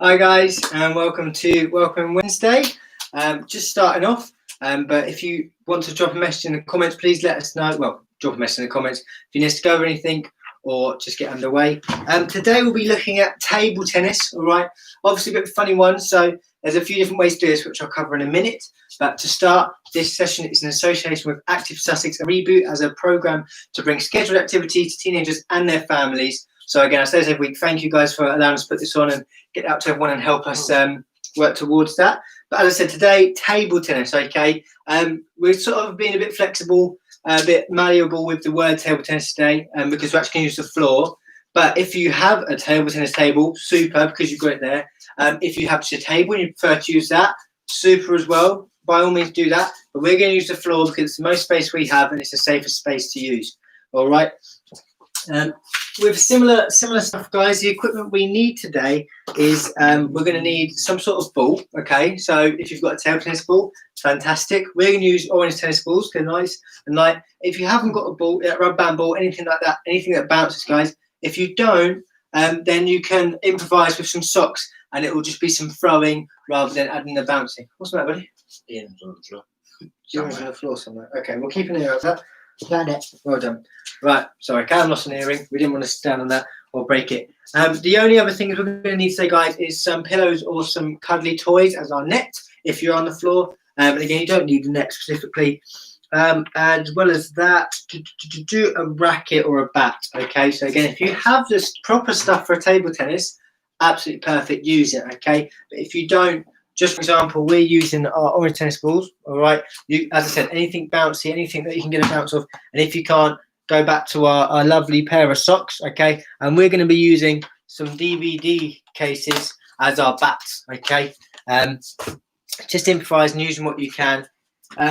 Hi guys, and welcome Wednesday. Just starting off, but if you want to drop a message in the comments, please let us know. Well, drop a message in the comments if you need to go over anything or just get underway. Today we'll be looking at table tennis. All right, obviously a bit of a funny one, so there's a few different ways to do this, which I'll cover in a minute. But to start, this session is in association with Active Sussex and REBOOT as a program to bring scheduled activity to teenagers and their families. So again, I say this every week, thank you guys for allowing us to put this on and get out to everyone and help us work towards that. But as I said, today, table tennis, okay? We're sort of being a bit flexible, a bit malleable with the word table tennis today because we're actually going to use the floor. But if you have a table tennis table, super, because you've got it there. If you have just a table and you prefer to use that, super as well. By all means, do that. But we're going to use the floor because it's the most space we have and it's the safest space to use. All right? With similar stuff, guys, the equipment we need today is we're going to need some sort of ball. Okay, so if you've got a table tennis ball, fantastic. We're going to use orange tennis balls, they're nice and light. If you haven't got a ball, a rubber band ball, anything like that, anything that bounces, guys. If you don't, then you can improvise with some socks, and it will just be some throwing rather than adding the bouncing. What's that, buddy? Ian's on the floor. Ian's on the floor somewhere. Okay, we'll keep an ear out for that. Got it. Well done. Right, sorry, Callum lost an earring. We didn't want to stand on that or break it. The only other thing we're going to need today, guys, is some pillows or some cuddly toys as our net if you're on the floor. And again, you don't need the net specifically. As well as that, to do a racket or a bat. Okay, so again, if you have this proper stuff for table tennis, absolutely perfect, use it. Okay, but if you don't, just for example, we're using our orange tennis balls. All right, as I said, anything bouncy, anything that you can get a bounce off, and if you can't, go back to our lovely pair of socks. Okay, and we're going to be using some DVD cases as our bats. Okay, just improvise and using what you can.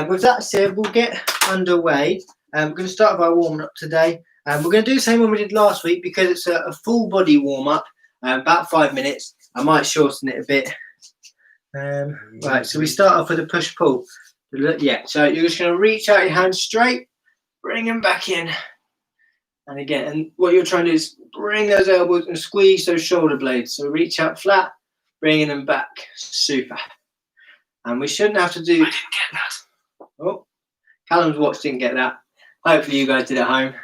With that said, we'll get underway. We're going to start with our warm up today. We're going to do the same one we did last week because it's a full body warm up, about 5 minutes. I might shorten it a bit. Right, so we start off with a push pull. Yeah, so you're just going to reach out your hands straight, bring them back in, and again, and what you're trying to do is bring those elbows and squeeze those shoulder blades. So reach out flat, bringing them back. Super. And we shouldn't have to do. I didn't get that. Oh, Callum's watch didn't get that. Hopefully you guys did at home.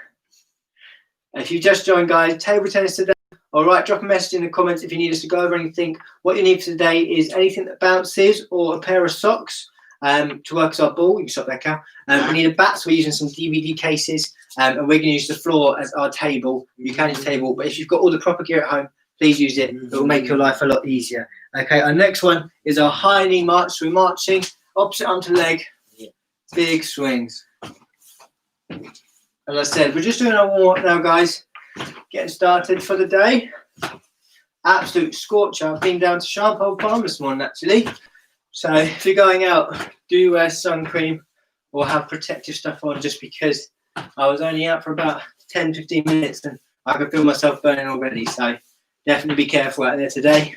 If you just joined, guys, table tennis today. All right, drop a message in the comments if you need us to go over anything. What you need for today is anything that bounces or a pair of socks to work as our ball. You can stop there, Cal. We need a bat, so we're using some DVD cases, and we're going to use the floor as our table. You can use the table, but if you've got all the proper gear at home, please use it. It will make your life a lot easier. Okay, our next one is our high knee march. So we're marching opposite arm to leg, big swings. As I said, we're just doing our warm up now, guys. Getting started for the day. Absolute scorcher. I've been down to Sharpole Farm this morning, actually. So if you're going out, do wear sun cream or have protective stuff on, just because I was only out for about 10-15 minutes and I can feel myself burning already. So definitely be careful out there today.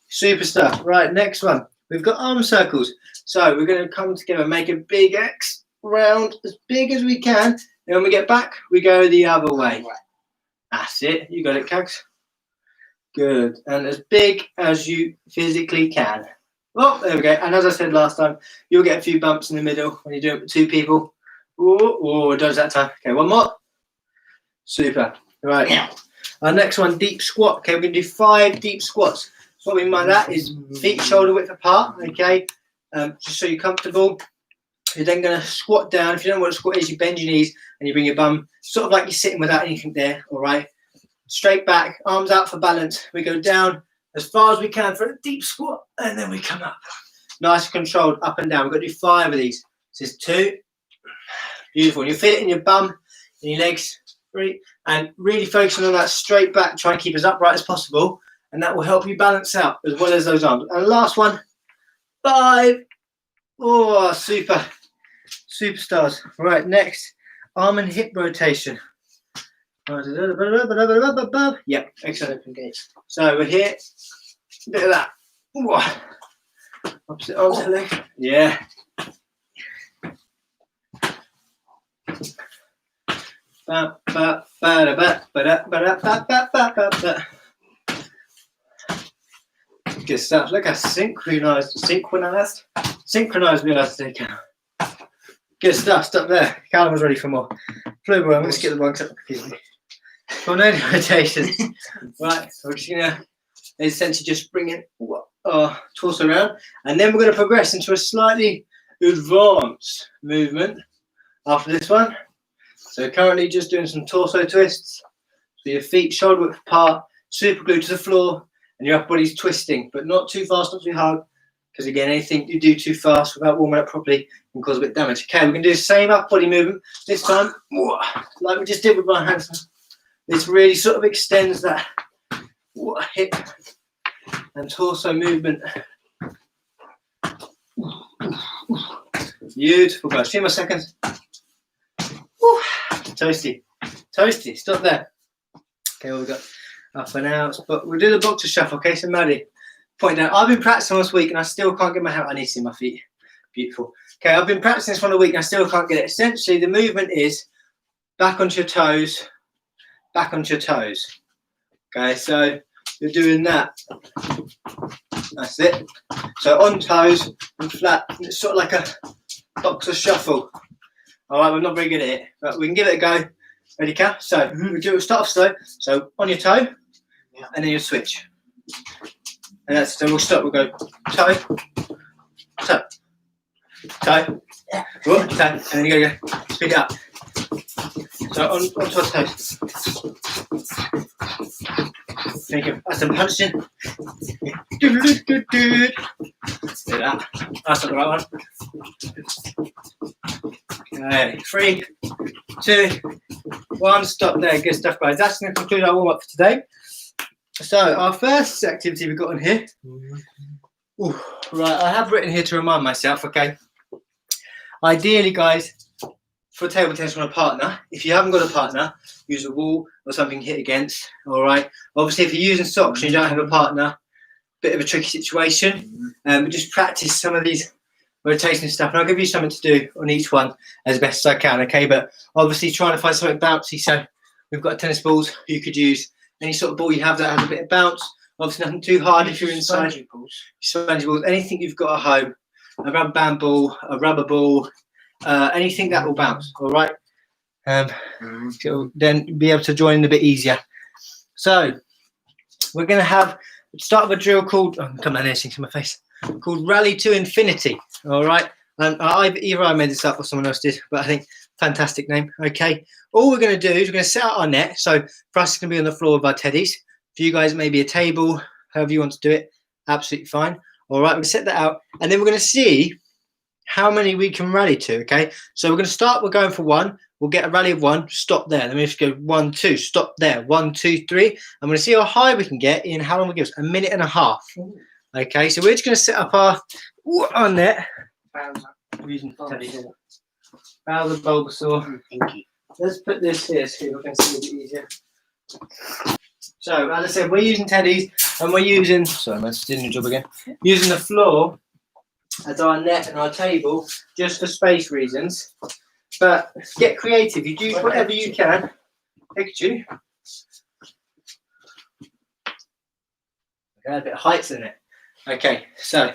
Super stuff. Right, next one. We've got arm circles. So we're going to come together, make a big X round as big as we can. And when we get back, we go the other way. That's it. You got it, Cags. Good. And as big as you physically can. Well, there we go. And as I said last time, you'll get a few bumps in the middle when you do it with two people. Oh, it does that time. Okay, one more. Super. Right. Yeah. Our next one, deep squat. Okay, we're going to do 5 deep squats. So what we mean by that is feet shoulder width apart. Okay, just so you're comfortable. You're then going to squat down. If you don't know what a squat is, you bend your knees and you bring your bum sort of like you're sitting without anything there. All right. Straight back, arms out for balance. We go down as far as we can for a deep squat, and then we come up. Nice and controlled up and down. We're going to do 5 of these. This is 2. Beautiful. And you feel it in your bum, in your legs. 3. And really focusing on that straight back. Try and keep as upright as possible. And that will help you balance out as well as those arms. And the last one, 5. Oh, super. Superstars. Right, next, arm and hip rotation. Yep, excellent. So we're here. Bit of that. Opposite arm to leg. Yeah. Good stuff. Look how synchronized we are today, Callum. Good stuff. Stop there. Callum was ready for more. Flew away. I'm going to skip the one because that confused me. Well, no limitations. Right, so we're just going to essentially just bring it torso around, and then we're going to progress into a slightly advanced movement after this one. So currently just doing some torso twists. So your feet shoulder width apart, super glued to the floor, and your upper body's twisting, but not too fast, not too hard, because again, anything you do too fast without warming up properly can cause a bit of damage. Okay, we're going to do the same upper body movement this time, like we just did with my hands. This really sort of extends that hip and torso movement. Beautiful, guys. A few more seconds. Toasty, toasty. Stop there. Okay, what we got? Up and out. But we'll do the boxer shuffle. Okay, so Maddie, point out. I've been practicing this week and I still can't get my hand. I need to see my feet. Beautiful. Okay, I've been practicing this one a week and I still can't get it. Essentially, the movement is back onto your toes. Back onto your toes. Okay, so you're doing that. That's it. So on toes and flat. It's sort of like a boxer shuffle. All right, we're not very good at it, but we can give it a go. Ready, Cal? So we'll start off slow. So on your toe, and then you switch. And that's so we'll stop. We'll go toe, toe, toe, whoop, toe, and then you go speed it up. So on to our toes. Think of that's some punching. Do that. That's not the right one. Okay, 3, 2, 1. Stop there. Good stuff, guys. That's going to conclude our warm up for today. So our first activity we've got on here. Right, I have written here to remind myself. Okay. Ideally, guys, for table tennis on a partner, if you haven't got a partner, use a wall or something to hit against. All right. Obviously, if you're using socks and you don't have a partner, bit of a tricky situation. But just practice some of these rotation stuff, and I'll give you something to do on each one as best as I can. Okay, but obviously trying to find something bouncy. So we've got tennis balls. You could use any sort of ball you have that has a bit of bounce. Obviously, nothing too hard if you're inside. Spongy balls. Anything you've got at home. A rubber band ball, a rubber ball. Anything that will bounce, all right? So then be able to join in a bit easier. So we're going to start with a drill called, come down here, sing to my face, called Rally to Infinity, all right? Either I made this up or someone else did, but I think fantastic name, okay? All we're going to do is we're going to set out our net. So for us, it's going to be on the floor with our teddies. For you guys, maybe a table, however you want to do it, absolutely fine. All right, we're going to set that out, and then we're going to see how many we can rally to, okay? So we're going to start, we're going for 1. We'll get a rally of 1, stop there. Then we just go 1, 2, stop there. 1, 2, 3. I'm going to see how high we can get in how long it gives. 1.5 minutes. Okay, so we're just going to set up our net. Using bow the Bulbasaur. Let's put this here so we can see a bit easier. So, as I said, we're using teddies and we're using, sorry, I'm just doing the job again, using the floor as our net and our table just for space reasons. But get creative. You do whatever you can. Pikachu. Okay, a bit of heights in it. Okay, so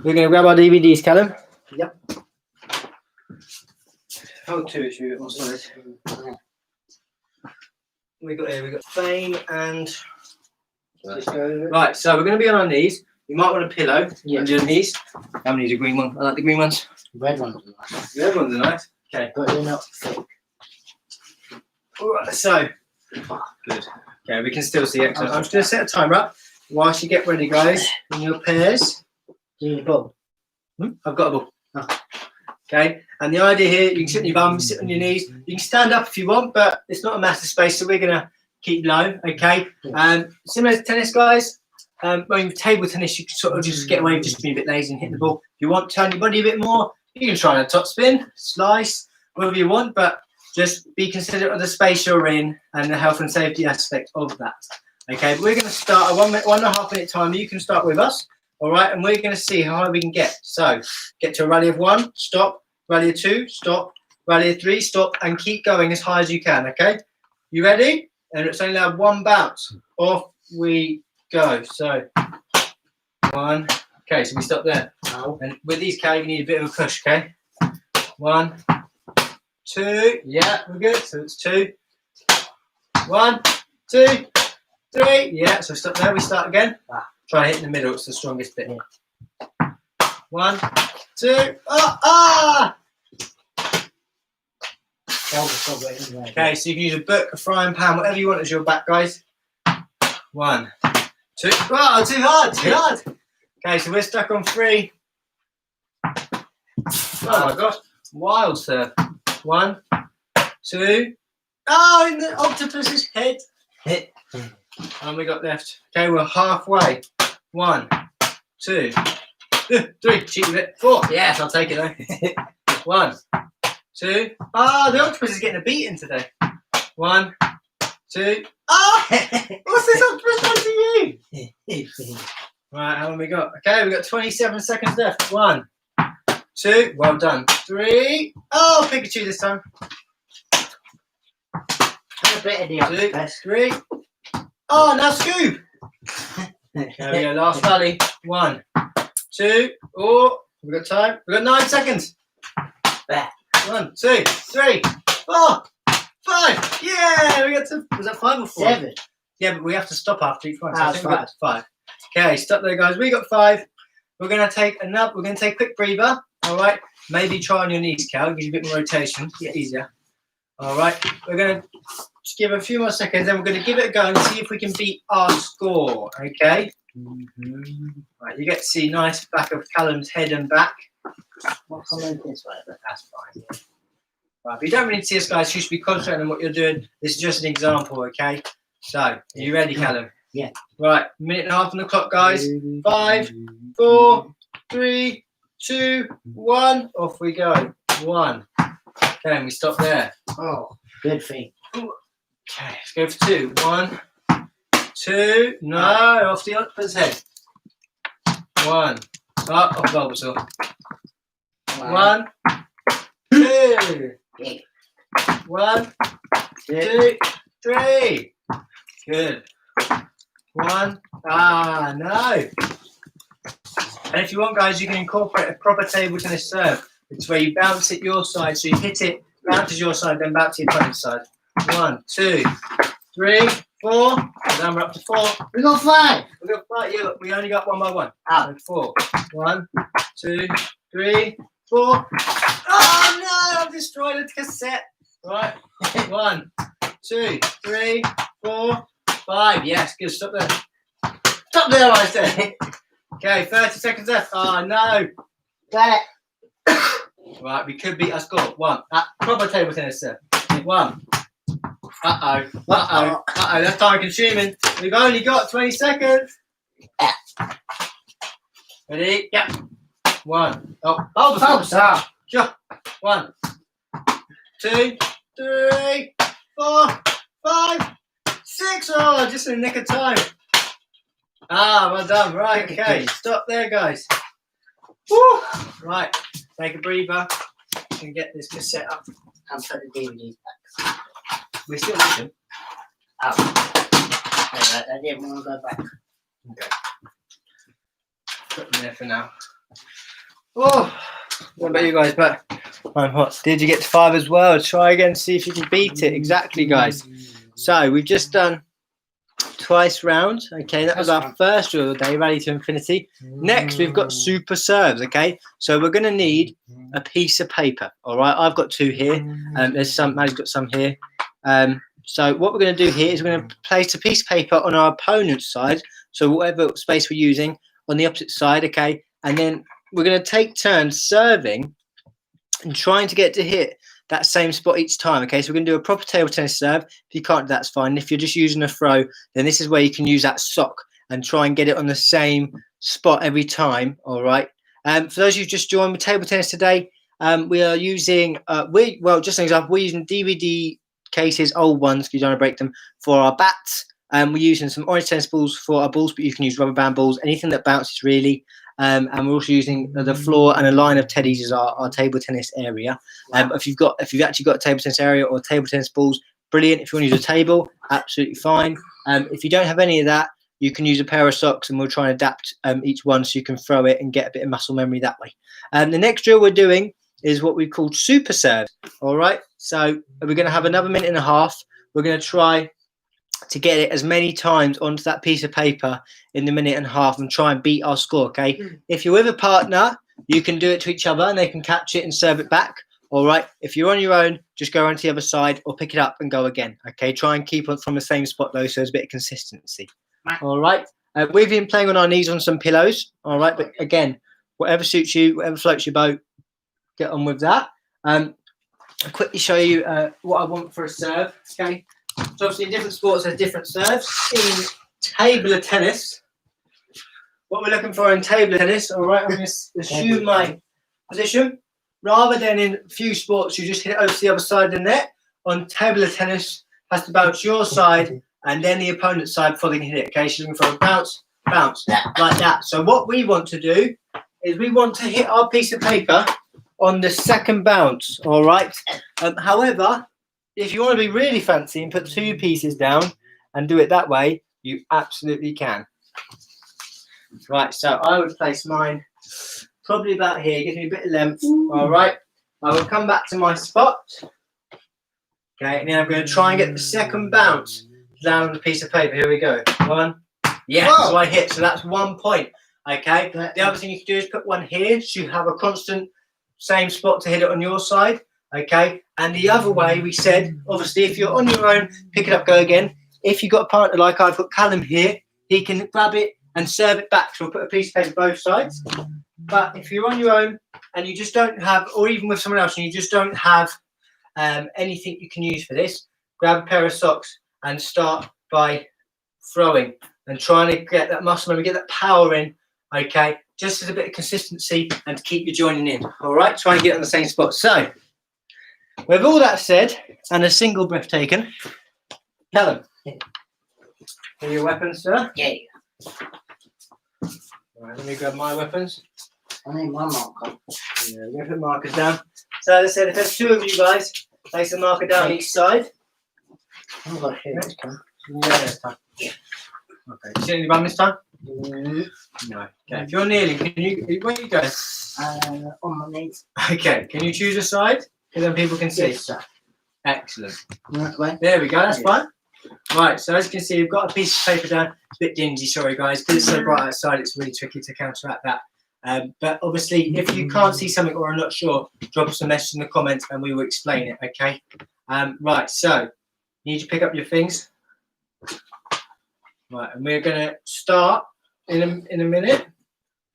we're going to grab our DVDs, Callum. Yep. Hold 2 if you're on side. We got Fame and right. So we're going to be on our knees. You might want a pillow on your knees. How many is a green one? I like the green ones. Red ones are nice. The red ones are nice. Okay, but they're not thick. All right. So good. Okay, we can still see it. I'm just going to set a timer up whilst you get ready, guys, in your pairs. You need a ball. I've got a ball. Oh. Okay, and the idea here, you can sit on your bum, sit on your knees. You can stand up if you want, but it's not a massive space, so we're going to keep low, okay? Similar to tennis, guys, when you table tennis, you can sort of just get away with just being a bit lazy and hit the ball. If you want to turn your body a bit more, you can try a top spin, slice, whatever you want, but just be considerate of the space you're in and the health and safety aspect of that. Okay, but we're going to start a 1.5 minute timer. You can start with us. All right, and we're going to see how high we can get. So, get to a rally of 1, stop, rally of 2, stop, rally of 3, stop, and keep going as high as you can, okay? You ready? And it's only now 1 bounce. Off we go. So, 1. Okay, so we stop there. Oh. And with these, Cal, you need a bit of a push, okay? 1, 2. Yeah, we're good. So it's 2. 1, 2, 3. Yeah, so stop there. We start again. Try and hit in the middle. It's the strongest bit. 1, 2. Ah! Okay, so you can use a book, a frying pan, whatever you want as your back, guys. 1, 2. Oh, too hard, too hard. Okay, so we're stuck on 3. Oh my gosh, wild serve. 1, 2. Oh, in the octopus's head. Hit. And we got left. Okay, we're halfway. 1, 2, 3. Cheat with it. 4. Yes, I'll take it though. 1, 2. Ah, the octopus is getting a beating today. 1, 2. Ah! What's this octopus done to you? Right, how long we got? Okay, we got 27 seconds left. 1, 2. Well done. 3. Oh, Pikachu this time. A bit of the 2, octopus. 3. Oh, now scoop. There we go. Last volley. 1, 2. Oh, we got time. We got 9 seconds. There. 1, 2, 3, 4, 5. Yeah, we got to. Was that 5 or 4? 7. Yeah, but we have to stop after each one. So Ah, I think we got 5. 5. Okay, stop there, guys. We got 5. We're gonna take another. We're gonna take a quick breather. All right. Maybe try on your knees, Cal. Gives you a bit more rotation. Get easier. All right. We're gonna just give a few more seconds, then we're gonna give it a go and see if we can beat our score. Okay. Right. You get to see nice back of Callum's head and back. What comment this way? That's fine. Right, but you don't really see us, guys. You should be concentrating on what you're doing. This is just an example, okay? So, are you ready, Callum? Yeah. Right, minute and a half on the clock, guys. 5, 4, 3, 2, 1. Off we go. 1. Okay, and we stop there. Oh, good thing. Okay, let's go for 2. 1, 2. No, off the octopus head. 1. Oh, off Bulbasaur. 1, 2. 1, 2, 3. Good. 1. Ah, no. And if you want, guys, you can incorporate a proper table tennis serve. It's where you bounce it your side, so you hit it, bounces your side, then back to your opponent's side. 1, 2, 3, 4. Now we're up to 4. We got 5. We got 5. Yeah, look, we only got 1 by 1. Oh. 4. 1, 2, 3, 4. Oh no! I've destroyed the cassette. Right. 1, 2, 3, 4, 5. Yes, good. Stop there. Stop there, I said. Okay, 30 seconds left. Oh no. Got it. Right, we could beat our score. 1. Proper table tennis, sir. 1. Uh-oh. That's time consuming. We've only got 20 seconds. Ready? Yeah. 1. Oh, Bulbasaur. Sure. 1, 2, 3, 4, 5, 6. Oh, just in the nick of time. Ah, well done. Right, okay. Stop there, guys. Woo. Right, take a breather. You can get this cassette up. And put the DVDs back. We're still looking. Oh. I didn't want to go back. Okay. Put them there for now. Oh, what about you guys? But what? Did you get to 5 as well? Try again, see if you can beat it. Exactly, guys. So we've just done twice rounds. Okay, that was our first drill of the day, Rally to Infinity. Next, we've got super serves. Okay, so we're going to need a piece of paper. All right, I've got 2 here. There's some. Maddie's got some here. So what we're going to do here is we're going to place a piece of paper on our opponent's side. So whatever space we're using on the opposite side. Okay, and then we're going to take turns serving and trying to get to hit that same spot each time. Okay, so we're going to do a proper table tennis serve. If you can't, that's fine. If you're just using a throw, then this is where you can use that sock and try and get it on the same spot every time. All right. For those of you who just joined with table tennis today, we are using just an example, we're using DVD cases, old ones, if you don't want to break them, for our bats. We're using some orange tennis balls for our balls, but you can use rubber band balls, anything that bounces really. And we're also using the floor and a line of teddies as our table tennis area. If you've actually got a table tennis area or table tennis balls, brilliant. If you want to use a table, absolutely fine. If you don't have any of that, you can use a pair of socks, and we'll try and adapt each one so you can throw it and get a bit of muscle memory that way. The next drill we're doing is what we call super serves. All right, so we're going to have another minute and a half. We're going to try to get it as many times onto that piece of paper in the minute and a half and try and beat our score. Okay, if you're with a partner, you can do it to each other and they can catch it and serve it back. All right, if you're on your own, just go around to the other side or pick it up and go again. Okay, try and keep it from the same spot though, so there's a bit of consistency. All right, we've been playing on our knees on some pillows. All right, but again, whatever suits you, whatever floats your boat, get on with that. I'll quickly show you what I want for a serve. Okay, so obviously in different sports there's different serves. In table tennis, what we're looking for in table tennis, all right, I'm going to assume my position. Rather than in a few sports, you just hit it over to the other side of the net. On table tennis, has to bounce your side and then the opponent's side before they can hit it. Okay, so you're looking for a bounce, bounce, like that. So what we want to do is we want to hit our piece of paper on the second bounce, all right? However, if you want to be really fancy and put 2 pieces down and do it that way, you absolutely can. Right, so I would place mine probably about here, gives me a bit of length. All right, I will come back to my spot. Okay, and then I'm going to try and get the second bounce down on the piece of paper. Here we go. 1. Yeah, so I hit. So that's 1 point. Okay, the other thing you can do is put one here so you have a constant same spot to hit it on your side. Okay, and the other way we said, obviously, if you're on your own, pick it up, go again. If you've got a partner like I've got Callum here, he can grab it and serve it back. So we'll put a piece of paper both sides. But if you're on your own and you just don't have, or even with someone else, and you just don't have anything you can use for this, grab a pair of socks and start by throwing and trying to get that muscle memory, get that power in, okay, just as a bit of consistency and to keep you joining in. All right, try and get on the same spot. So, with all that said, and a single breath taken, Callum, are your weapons, sir? Yeah. All right, let me grab my weapons. I need my marker. Yeah, we're going to put markers down. So as I said, if there's 2 of you guys, place a marker down each side. I've got here this time. Yeah, this time. Okay, you see any run this time? No. Okay, if you're kneeling, can you, where are you going? On my knees. Okay, can you choose a side? So then people can see. Yes, sir. Excellent. That way. There we go, that's fine. Right, so as you can see, we've got a piece of paper down. It's a bit dingy, sorry guys, because it's so bright outside, it's really tricky to counteract that. But obviously, if you can't see something or are not sure, drop us a message in the comments and we will explain it, okay? Right, so you need to pick up your things. Right, and we're going to start in a minute.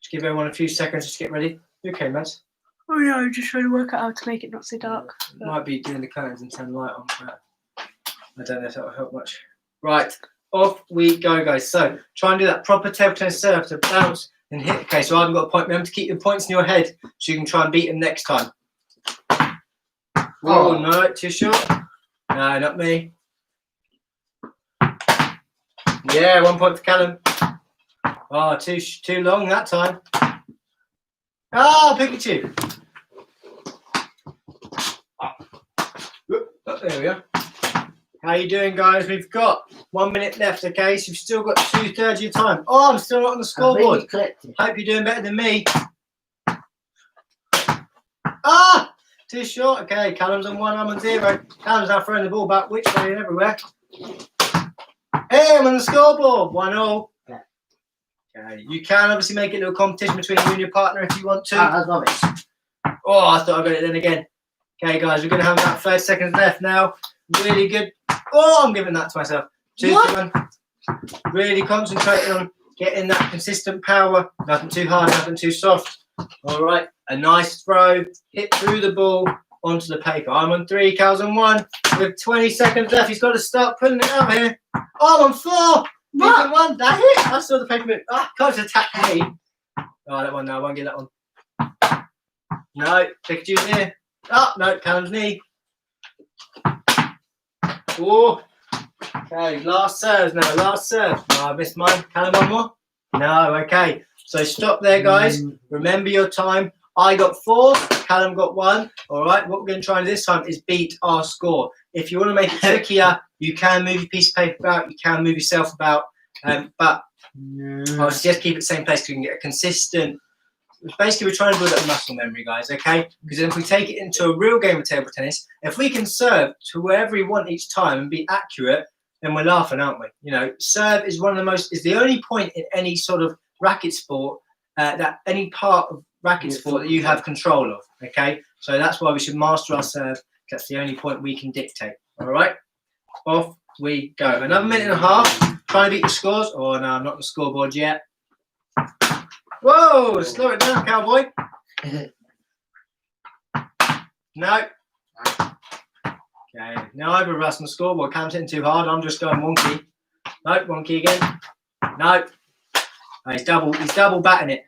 Just give everyone a few seconds just to get ready. You okay, Mads? Oh yeah, I'm just trying to work out how to make it not so dark. Might be doing the curtains and turn the light on, but I don't know if that will help much. Right, off we go, guys. So try and do that proper table tennis serve to bounce and hit. Okay, so I haven't got a point. Remember to keep your points in your head so you can try and beat them next time. Oh, no, too short. No, not me. Yeah, 1 point for Callum. Oh, too long that time. Oh, Pikachu. Oh, there we are. How you doing, guys? We've got 1 minute left, okay? So you've still got 2/3 of your time. Oh, I'm still not on the scoreboard. Hope you're doing better than me. Ah! Too short. Okay, Callum's on 1, I'm on 0. Callum's now throwing the ball back which way and everywhere. Hey, I'm on the scoreboard. 1-0. Okay, you can obviously make it a little competition between you and your partner if you want to. I love it. Oh, I thought I got it then again. Okay, guys, we're going to have about 30 seconds left now. Really good. Oh, I'm giving that to myself. 2 to 1. Really concentrating on getting that consistent power. Nothing too hard, nothing too soft. All right, a nice throw. Hit through the ball onto the paper. I'm on 3, Cal's on 1. With 20 seconds left, he's got to start pulling it out here. Oh, I'm on 4. What? 1. That hit. I saw the paper move. Ah, can't attack me. Oh, that one. No, I won't get that one. No, Pikachu's here. Oh, no, Callum's knee. Oh. Okay, last serves now. Last serve. Oh, I missed mine. Callum, one more? No, okay. So stop there, guys. Remember your time. I got 4. Callum got 1. All right, what we're going to try this time is beat our score. If you want to make it trickier, you can move your piece of paper about. You can move yourself about. But I'll just keep it the same place so we can get a consistent. Basically, we're trying to build up muscle memory, guys, okay? Because if we take it into a real game of table tennis, if we can serve to wherever we want each time and be accurate, then we're laughing, aren't we? You know, serve is is the only point in any sort of racket sport, that any part of racket sport that you have control of, okay? So that's why we should master our serve. That's the only point we can dictate, all right? Off we go. Another minute and a half. Trying to beat your scores. Oh, no, I'm not on the scoreboard yet. Whoa, slow it down, cowboy. No. Okay, now either of us on the scoreboard. Cam's hitting too hard. I'm just going wonky. No, wonky again. No. Oh, he's double batting it.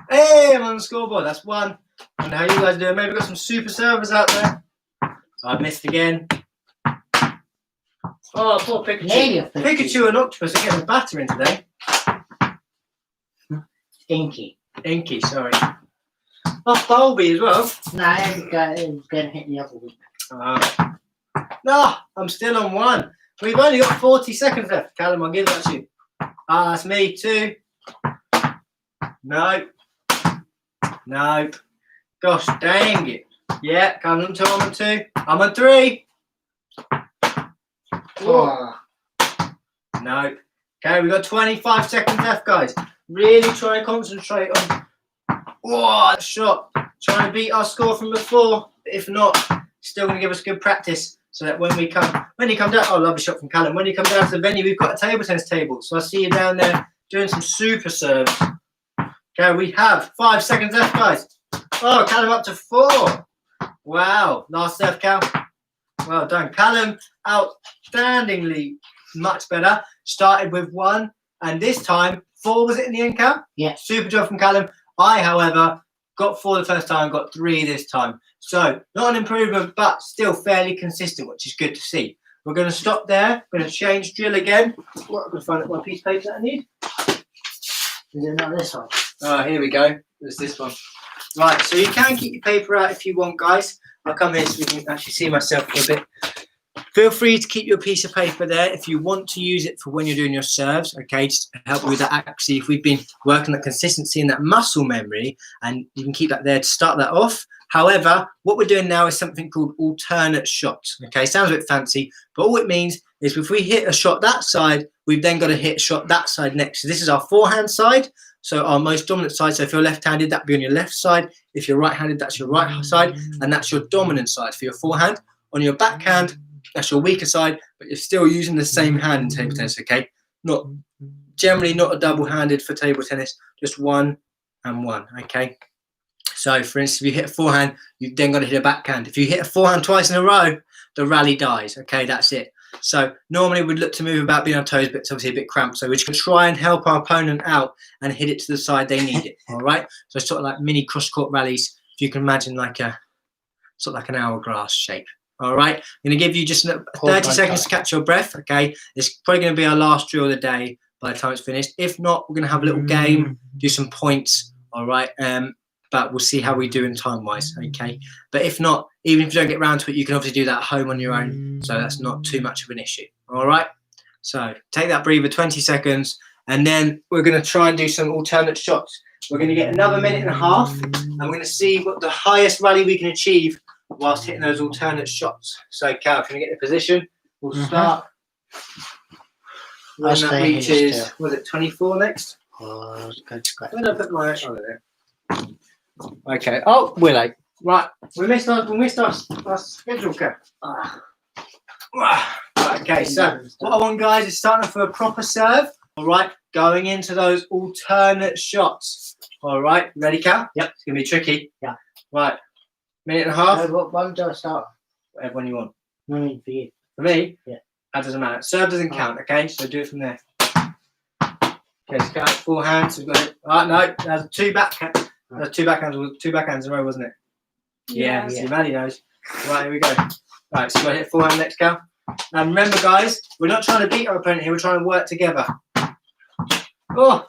Hey, I'm on the scoreboard. That's one. I wonder how you guys are doing. Maybe we've got some super servers out there. I missed again. Oh, poor Pikachu. Pikachu and Octopus are getting a battering today. Inky, sorry. Oh, Bulby as well. No, it's going to hit the other one. No, I'm still on one. We've only got 40 seconds left. Callum, I'll give that to you. That's me too. Nope. Nope. Gosh dang it. Yeah, Callum on two, I'm on two. I'm on three. Oh. Nope. Okay, we've got 25 seconds left, guys. Really try and concentrate on that shot. Try and beat our score from before. But if not, still going to give us good practice so that when you come down, oh, lovely shot from Callum. When you come down to the venue, we've got a table tennis table. So I see you down there doing some super serves. Okay, we have 5 seconds left, guys. Oh, Callum up to 4. Wow. Last serve, Cal. Well done. Callum, outstandingly much better. Started with 1, and this time 4, was it in the end, Cal? Yeah. Super job from Callum. I, however, got 4 the first time, got 3 this time. So, not an improvement, but still fairly consistent, which is good to see. We're going to stop there. We're going to change drill again. What, I'm going to find out my piece of paper that I need. Is it not this one? Oh, here we go. There's this one. Right, so you can keep your paper out if you want, guys. I'll come here so we can actually see myself for a bit. Feel free to keep your piece of paper there if you want to use it for when you're doing your serves, okay, just to help with that accuracy. If we've been working that consistency and that muscle memory, and you can keep that there to start that off. However, what we're doing now is something called alternate shots, okay? Sounds a bit fancy, but all it means is if we hit a shot that side, we've then got to hit a shot that side next. So this is our forehand side, so our most dominant side. So if you're left-handed, that'd be on your left side. If you're right-handed, that's your right side, and that's your dominant side for your forehand. On your backhand, that's your weaker side, but you're still using the same hand in table tennis, okay? Generally not a double-handed for table tennis, just 1 and 1, okay? So, for instance, if you hit a forehand, you've then got to hit a backhand. If you hit a forehand twice in a row, the rally dies, okay? That's it. So, normally we'd look to move about being on toes, but it's obviously a bit cramped. So, we're just going to try and help our opponent out and hit it to the side they need it, all right? So, it's sort of like mini cross-court rallies, if you can imagine like a sort of like an hourglass shape. All right, I'm going to give you just 30 seconds to catch your breath, okay? It's probably going to be our last drill of the day by the time it's finished. If not, we're going to have a little game, do some points, all right? But we'll see how we do in time-wise, okay? But if not, even if you don't get round to it, you can obviously do that at home on your own, so that's not too much of an issue, all right? So take that breather, 20 seconds, and then we're going to try and do some alternate shots. We're going to get another minute and a half, and we're going to see what the highest rally we can achieve whilst hitting those alternate shots. So, Cal, if you want to get in position, we'll start. When that reaches, was it 24 next? Oh, good scratch. Where did I put my there? Okay. Oh, Willow. Right. We missed our schedule, Cal. Right, okay, so what I want, guys, is starting off with a proper serve. All right. Going into those alternate shots. All right. Ready, Cal? Yep. It's going to be tricky. Yeah. Right. Minute and a half. What one do I start? Whatever one you want. I mean, for you. For me? Yeah. That doesn't matter. Serve doesn't count, okay? So do it from there. Okay, so count forehand. So we've got it. Oh, no, there's 2 backhands. There's 2 backhands in a row, wasn't it? Yeah. See, Maddie knows. Right, here we go. Right, so we're going to hit forehand next, Cal. Now remember, guys, we're not trying to beat our opponent here. We're trying to work together. Oh,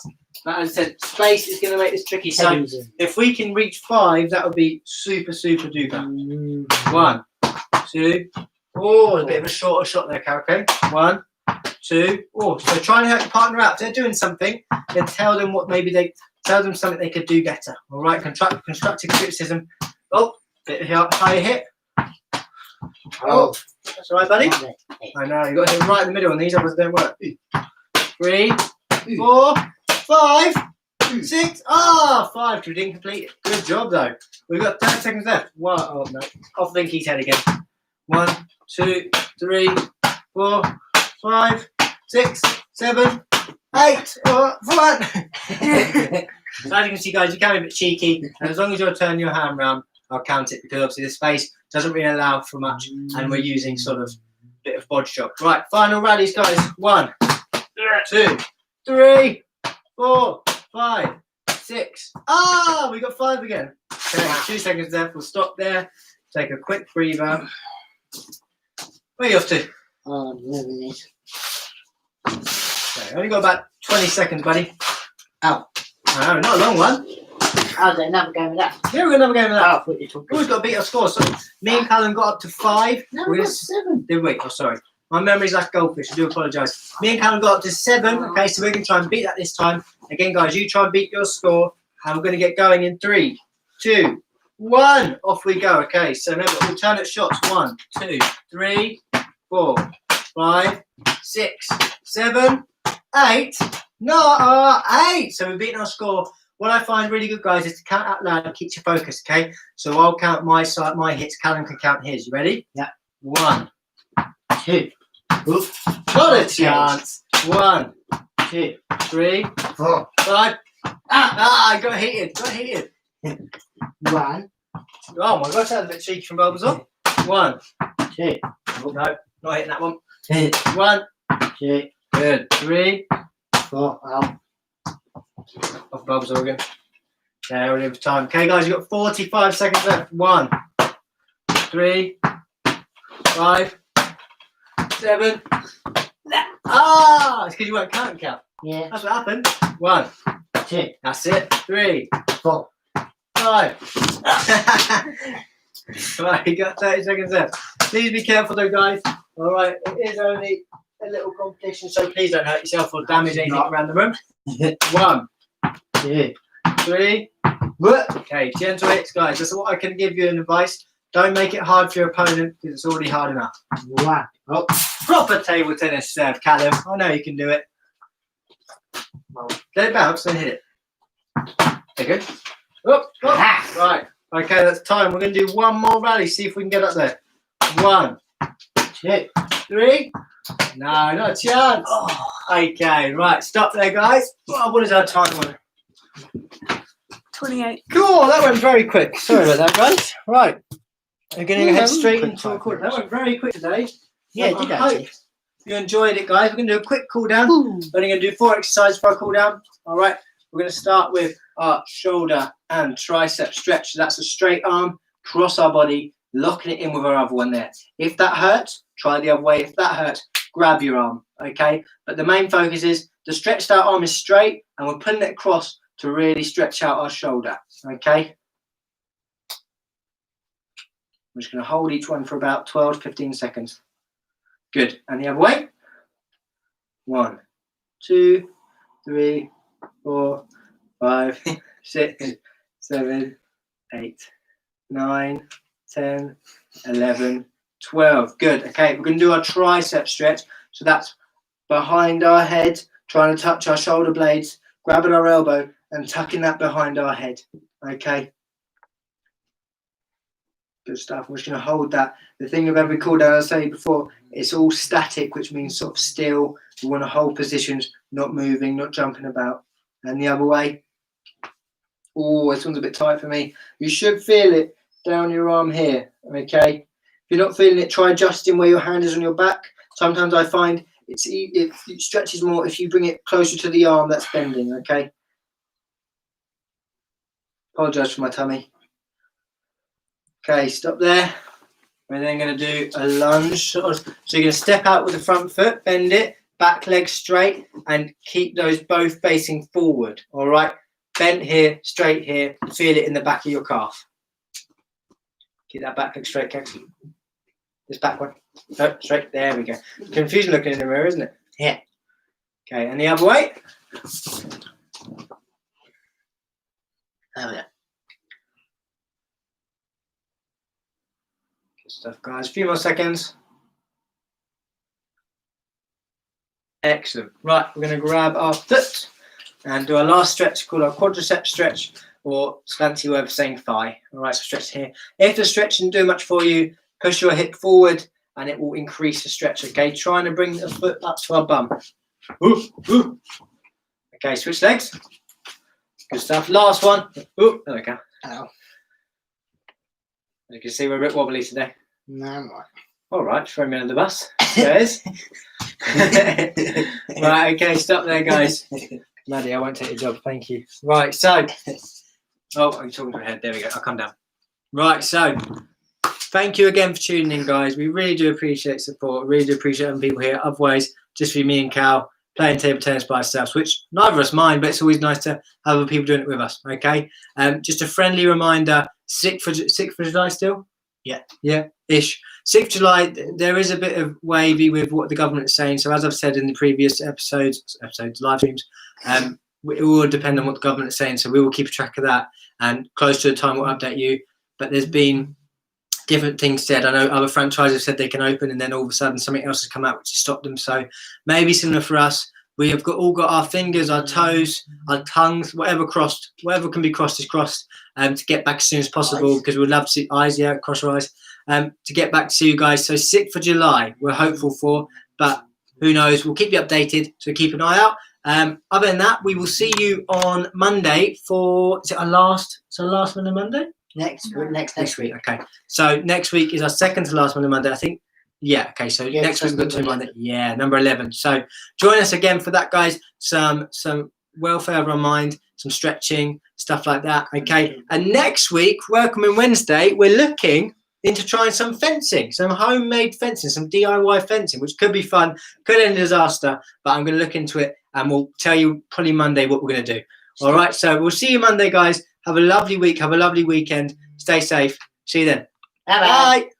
as I said, space is going to make this tricky. So if we can reach 5, that would be super, super duper. 1, 2, Oh, a bit of a shorter shot there, Cal. Okay. 1, 2. Oh, so try and help your partner out. If they're doing something, then tell them tell them something they could do better. All right. Constructive criticism. Oh, bit of higher hit. Oh, that's all right, buddy. I know, you got to hit right in the middle, and these others don't work. 3, 4, 5, 6. Ah, 5 to incomplete. Good job, though. We've got 10 seconds left. 1. Oh no, off Linky's head again. 1, 2, 3, 4, 5, 6, 7, 8. Oh, 1. So as you can see, guys, you can be a bit cheeky, and as long as you're turning your hand around, I'll count it, because obviously the space doesn't really allow for much, and we're using sort of a bit of bodge job. Right, final rallies, guys. 1, 2, 3, 4, 5, 6. Ah, we got 5 again. Okay, 2 seconds left. We'll stop there. Take a quick breather. Where are you off to? Oh, moving it. Okay, only got about 20 seconds, buddy. Oh. No, not a long one. Oh, there's another game of that. Yeah, we're going to have a game of that. Oh, I thought you were talking. Always got to beat our score. So me and Callum got up to 5. No, We're we gonna got 7. Did we? Oh, sorry. My memory's like goldfish. I do apologise. Me and Callum got up to 7. Okay, so we're going to try and beat that this time. Again, guys, you try and beat your score. And we're going to get going in 3, 2, 1. Off we go. Okay, so remember, alternate shots. 1, 2, 3, 4, 5, 6, 7, 8. No, 8. So we've beaten our score. What I find really good, guys, is to count out loud and keep your focus, okay? So I'll count my hits. Callum can count his. You ready? Yeah. 1, 2. Oof. Not a chance. 1, 2, 3, 4, 5. I got heated. 1, Oh my gosh, that was a bit cheeky from Bulbasaur. 1, 2. no, not hitting that one. 1, 1, 2, good. 3, 4. Oh. off Bulbasaur again. Okay, we're over time. Okay, guys, you've got 45 seconds left. 1, 3, 5, 7. Ah, it's because you weren't counting, Cal. Yeah. That's what happened. 1, 2. that's it. 3, 4. 5. Right, you got 30 seconds left. Please be careful though, guys. All right, it is only a little competition, so please don't hurt yourself or damage anything around the room. 1, 2, 3. Okay, gentle hits, guys. That's what I can give you an advice. Don't make it hard for your opponent, because it's already hard enough. 1. Oh, proper table tennis serve, Callum. I know you can do it. Let it bounce, then hit it. Okay, good. Oh, right. Okay, that's time. We're going to do one more rally. See if we can get up there. 1, 2, 3. No, not a chance. Oh. Okay, right. Stop there, guys. Oh, what is our time on it? 28. Cool. That went very quick. Sorry about that, guys. Right. We're going to head straight into a quarter. That went very quick today. Yeah, it did actually. You enjoyed it, guys. We're going to do a quick cool down. We're going to do 4 exercises for our cool down. All right. We're going to start with our shoulder and tricep stretch. So that's a straight arm, cross our body, locking it in with our other one there. If that hurts, try the other way. If that hurts, grab your arm, okay? But the main focus is the stretched out arm is straight, and we're putting it across to really stretch out our shoulder, okay? I'm just going to hold each one for about 12 to 15 seconds. Good. And the other way. 1, 2, 3, 4, 5, 6, 7, 8, 9, 10, 11, 12. Good. Okay, we're going to do our tricep stretch. So that's behind our head, trying to touch our shoulder blades, grabbing our elbow and tucking that behind our head. Okay. Good stuff. We're just going to hold that. The thing of every cool down, as I said before, it's all static, which means sort of still. We want to hold positions, not moving, not jumping about. And the other way. Oh, this one's a bit tight for me. You should feel it down your arm here, okay? If you're not feeling it, try adjusting where your hand is on your back. Sometimes I find it stretches more if you bring it closer to the arm that's bending, okay? Apologise for my tummy. Okay, stop there. We're then going to do a lunge. So you're going to step out with the front foot, bend it, back leg straight, and keep those both facing forward, all right? Bent here, straight here, feel it in the back of your calf. Keep that back leg straight, okay? This back one. No, straight. There we go. Confusing looking in the mirror, isn't it? Yeah. Okay, and the other way. There we go. Good stuff, guys. A few more seconds. Excellent. Right, we're going to grab our foot and do our last stretch called our quadricep stretch, or fancy word for saying thigh. All right, so stretch here. If the stretch didn't do much for you, push your hip forward and it will increase the stretch. Okay, trying to bring the foot up to our bum. Ooh, ooh. Okay, switch legs. Good stuff. Last one. Ooh, there we go. Ow. You can see we're a bit wobbly today. No, I'm right. All right, throw me under the bus. There it is. Right, okay, stop there, guys. Maddie, I won't take your job. Thank you. Right, so. Oh, I'm talking to my head. There we go. I'll come down. Right, so. Thank you again for tuning in, guys. We really do appreciate support. Really do appreciate having people here. Otherwise, just for me and Cal playing table tennis by ourselves, which neither of us mind, but it's always nice to have other people doing it with us. Okay. Just a friendly reminder: 6th for July still. Yeah, ish. 6th July. There is a bit of wavy with what the government is saying. So as I've said in the previous episodes, live streams, it will depend on what the government is saying. So we will keep track of that, and close to the time we'll update you. But there's been different things said. I know other franchises said they can open, and then all of a sudden something else has come out which has stopped them. So maybe similar for us. We have all got our fingers, our toes, our tongues, whatever can be crossed is crossed. To get back as soon as possible, because we'd love to see eyes. Yeah, cross your eyes. To get back to you guys. So 6th of July, we're hopeful for, but who knows? We'll keep you updated. So keep an eye out. Other than that, we will see you on Monday for. Is it our last? So last Monday. Next week. Okay. So next week is our second to last Monday. I think. Yeah. Okay. So Yeah, next so week we've got two number Monday. Yeah, number 11. So join us again for that, guys. Some welfare of our mind, some stretching, stuff like that. Okay. And next week, welcoming Wednesday, we're looking into trying some fencing, some homemade fencing, some DIY fencing, which could be fun, could end in disaster. But I'm going to look into it, and we'll tell you probably Monday what we're going to do. All right. So we'll see you Monday, guys. Have a lovely week. Have a lovely weekend. Stay safe. See you then. Bye-bye. Bye.